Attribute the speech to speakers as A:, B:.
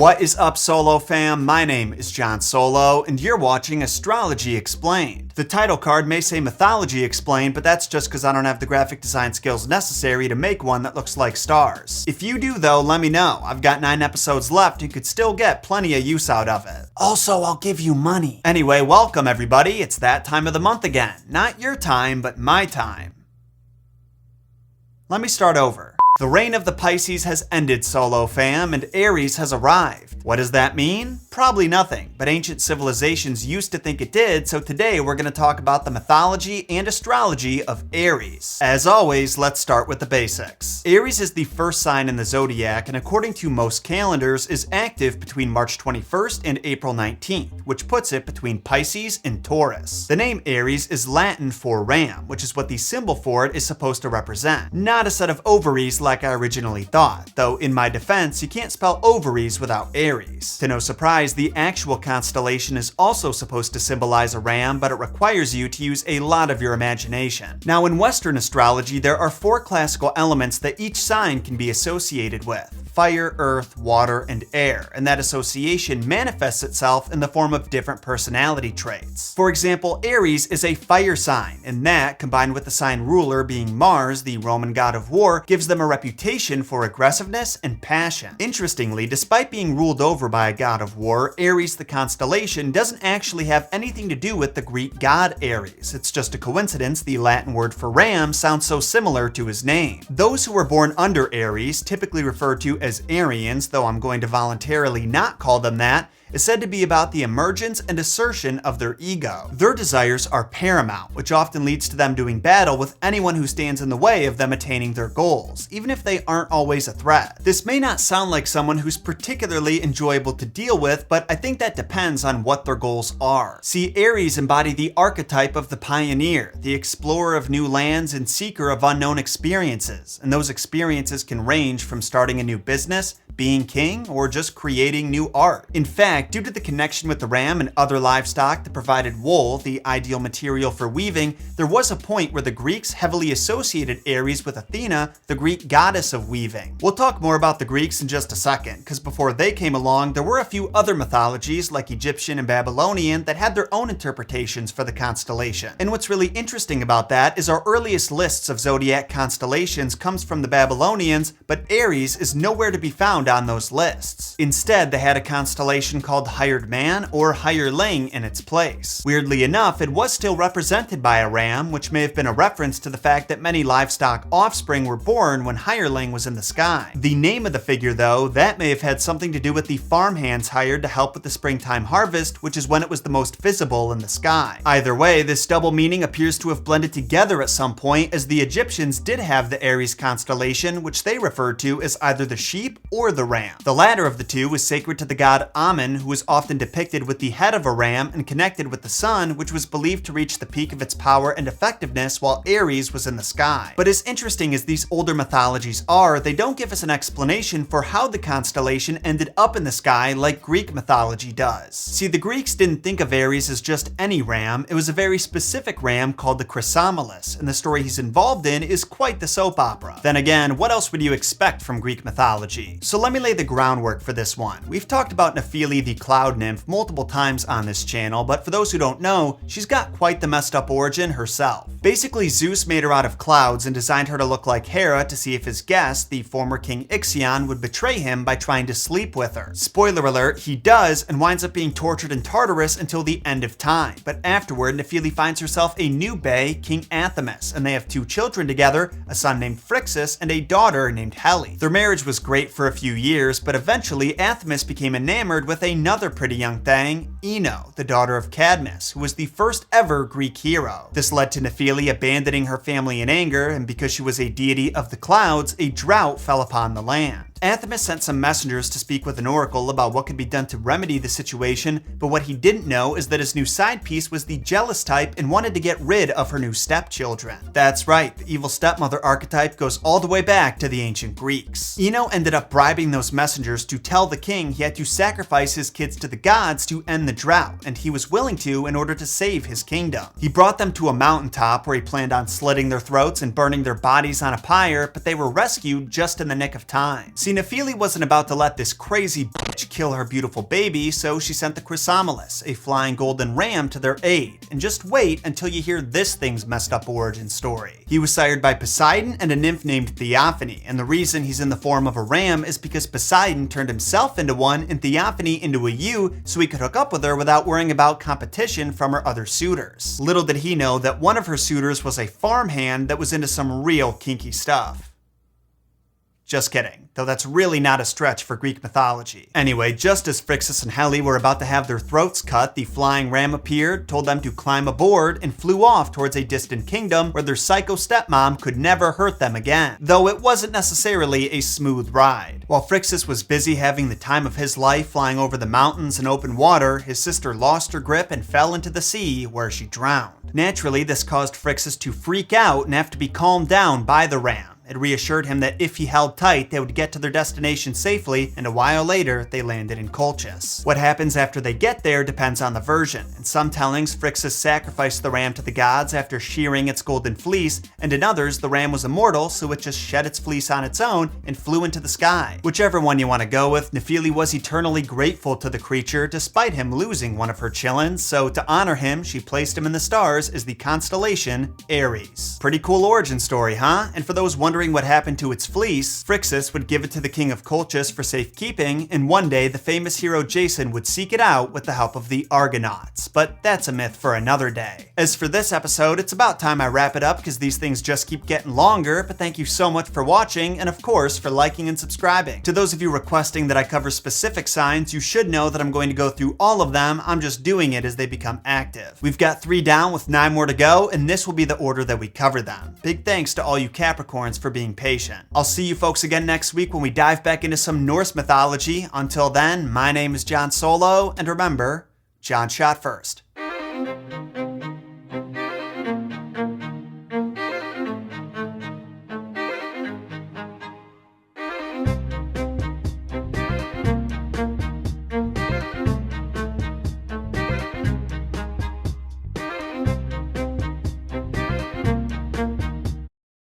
A: What is up, Solo fam? My name is John Solo, and you're watching Astrology Explained. The title card may say Mythology Explained, but that's just because I don't have the graphic design skills necessary to make one that looks like stars. If you do though, let me know. I've got 9 episodes left and could still get plenty of use out of it. Also, I'll give you money. Anyway, welcome everybody. It's that time of the month again. Not your time, but my time. Let me start over. The reign of the Pisces has ended, Solo fam, and Aries has arrived. What does that mean? Probably nothing, but ancient civilizations used to think it did, so today we're going to talk about the mythology and astrology of Aries. As always, let's start with the basics. Aries is the first sign in the zodiac, and according to most calendars, is active between March 21st and April 19th, which puts it between Pisces and Taurus. The name Aries is Latin for ram, which is what the symbol for it is supposed to represent. Not a set of ovaries like I originally thought, though in my defense, you can't spell ovaries without Aries. To no surprise, the actual constellation is also supposed to symbolize a ram, but it requires you to use a lot of your imagination. Now, in Western astrology, there are 4 classical elements that each sign can be associated with: fire, earth, water, and air, and that association manifests itself in the form of different personality traits. For example, Aries is a fire sign, and that, combined with the sign ruler being Mars, the Roman god of war, gives them a reputation for aggressiveness and passion. Interestingly, despite being ruled over by a god of war, Aries the constellation doesn't actually have anything to do with the Greek god Ares. It's just a coincidence the Latin word for ram sounds so similar to his name. Those who were born under Aries, typically referred to as Arians, though I'm going to voluntarily not call them that, is said to be about the emergence and assertion of their ego. Their desires are paramount, which often leads to them doing battle with anyone who stands in the way of them attaining their goals, even if they aren't always a threat. This may not sound like someone who's particularly enjoyable to deal with, but I think that depends on what their goals are. See, Aries embody the archetype of the pioneer, the explorer of new lands and seeker of unknown experiences, and those experiences can range from starting a new business, being king, or just creating new art. In fact, due to the connection with the ram and other livestock that provided wool, the ideal material for weaving, there was a point where the Greeks heavily associated Aries with Athena, the Greek goddess of weaving. We'll talk more about the Greeks in just a second, because before they came along, there were a few other mythologies, like Egyptian and Babylonian, that had their own interpretations for the constellation. And what's really interesting about that is our earliest lists of zodiac constellations comes from the Babylonians, but Aries is nowhere to be found on those lists. Instead, they had a constellation called Hired Man or Hireling in its place. Weirdly enough, it was still represented by a ram, which may have been a reference to the fact that many livestock offspring were born when Hireling was in the sky. The name of the figure, though, that may have had something to do with the farmhands hired to help with the springtime harvest, which is when it was the most visible in the sky. Either way, this double meaning appears to have blended together at some point, as the Egyptians did have the Aries constellation, which they referred to as either the sheep or the ram. The latter of the two was sacred to the god Amun, who was often depicted with the head of a ram and connected with the sun, which was believed to reach the peak of its power and effectiveness while Aries was in the sky. But as interesting as these older mythologies are, they don't give us an explanation for how the constellation ended up in the sky like Greek mythology does. See, the Greeks didn't think of Aries as just any ram, it was a very specific ram called the Chrysomelos, and the story he's involved in is quite the soap opera. Then again, what else would you expect from Greek mythology? So let me lay the groundwork for this one. We've talked about Nephili the cloud nymph multiple times on this channel, but for those who don't know, she's got quite the messed up origin herself. Basically, Zeus made her out of clouds and designed her to look like Hera to see if his guest, the former king Ixion, would betray him by trying to sleep with her. Spoiler alert, he does, and winds up being tortured in Tartarus until the end of time. But afterward, Nephili finds herself a new bae, King Athamas, and they have 2 children together, a son named Phrixus and a daughter named Helle. Their marriage was great for a few years, but eventually Athamas became enamored with another pretty young thing, Ino, the daughter of Cadmus, who was the first ever Greek hero. This led to Nephili abandoning her family in anger, and because she was a deity of the clouds, a drought fell upon the land. Athamas sent some messengers to speak with an oracle about what could be done to remedy the situation, but what he didn't know is that his new side piece was the jealous type and wanted to get rid of her new stepchildren. That's right, the evil stepmother archetype goes all the way back to the ancient Greeks. Ino ended up bribing those messengers to tell the king he had to sacrifice his kids to the gods to end the drought, and he was willing to in order to save his kingdom. He brought them to a mountaintop where he planned on slitting their throats and burning their bodies on a pyre, but they were rescued just in the nick of time. See, Nephili wasn't about to let this crazy bitch kill her beautiful baby, so she sent the Chrysomelis, a flying golden ram, to their aid. And just wait until you hear this thing's messed up origin story. He was sired by Poseidon and a nymph named Theophany, and the reason he's in the form of a ram is because Poseidon turned himself into one and Theophany into a ewe so he could hook up with her without worrying about competition from her other suitors. Little did he know that one of her suitors was a farmhand that was into some real kinky stuff. Just kidding, though that's really not a stretch for Greek mythology. Anyway, just as Phrixus and Helle were about to have their throats cut, the flying ram appeared, told them to climb aboard, and flew off towards a distant kingdom where their psycho stepmom could never hurt them again. Though it wasn't necessarily a smooth ride. While Phrixus was busy having the time of his life flying over the mountains and open water, his sister lost her grip and fell into the sea, where she drowned. Naturally, this caused Phrixus to freak out and have to be calmed down by the ram. It reassured him that if he held tight, they would get to their destination safely, and a while later, they landed in Colchis. What happens after they get there depends on the version. In some tellings, Phrixus sacrificed the ram to the gods after shearing its golden fleece, and in others, the ram was immortal, so it just shed its fleece on its own and flew into the sky. Whichever one you want to go with, Nephili was eternally grateful to the creature despite him losing one of her chillins, so to honor him, she placed him in the stars as the constellation Aries. Pretty cool origin story, huh? And for those wondering what happened to its fleece, Phrixus would give it to the king of Colchis for safekeeping, and one day the famous hero Jason would seek it out with the help of the Argonauts. But that's a myth for another day. As for this episode, it's about time I wrap it up because these things just keep getting longer, but thank you so much for watching, and of course for liking and subscribing. To those of you requesting that I cover specific signs, you should know that I'm going to go through all of them. I'm just doing it as they become active. We've got 3 down with 9 more to go, and this will be the order that we cover them. Big thanks to all you Capricorns for being patient. I'll see you folks again next week when we dive back into some Norse mythology. Until then, my name is Jon Solo, and remember, Jon shot first.